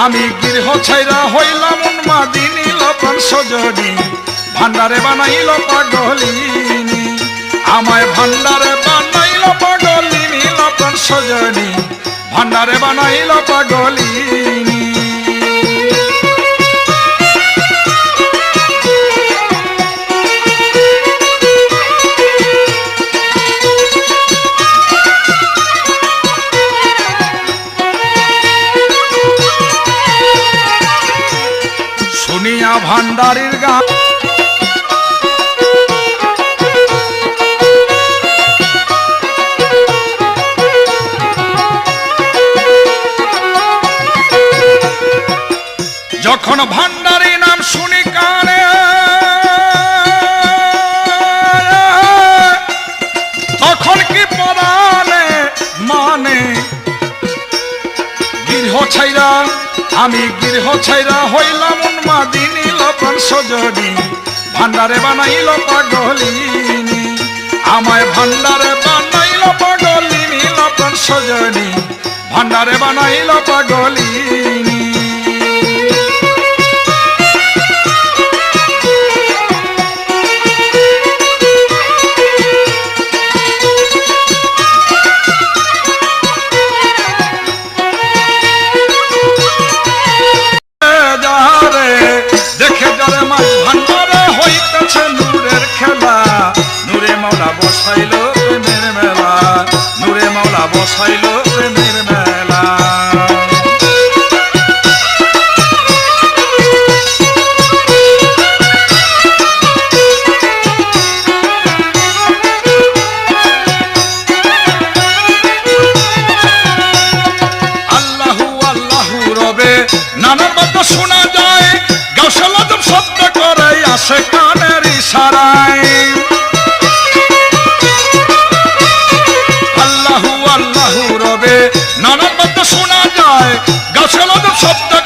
আমি গৃহ ছাইরা হইলাম উন্মাদিনী লপন সজনী ভান্ডারে বানাইল পাগলিনী আমায় ভান্ডারে বানাইল পাগলিনী লপন সজনী ভান্ডারে বানাইল পাগলিনী শুনিয়া ভান্ডারীর গান যখন ভান্ডারী নাম শুনি কানে তখন কি পরাণে মানে গৃহ ছাইরা আমি গৃহ ছাইরা হইলাম উন্মাদিনী লপন সজনী ভান্ডারে বানাইল পাগলিনী আমায় ভান্ডারে বানাইল পাগলিনী লপন সজনী ভান্ডারে বানাইল পাগলিনী বসাইল প্রেমের মেলা নূরে মাওলা বসাইল প্রেমের মেলা আল্লাহু আল্লাহু রবে নানান বাদ্য শোনা যায় গাওসুল আজম শব্দ করে আসে কানের ইশারায় নানান বাদ্য শোনা যায় গাওসুল আজম শব্দ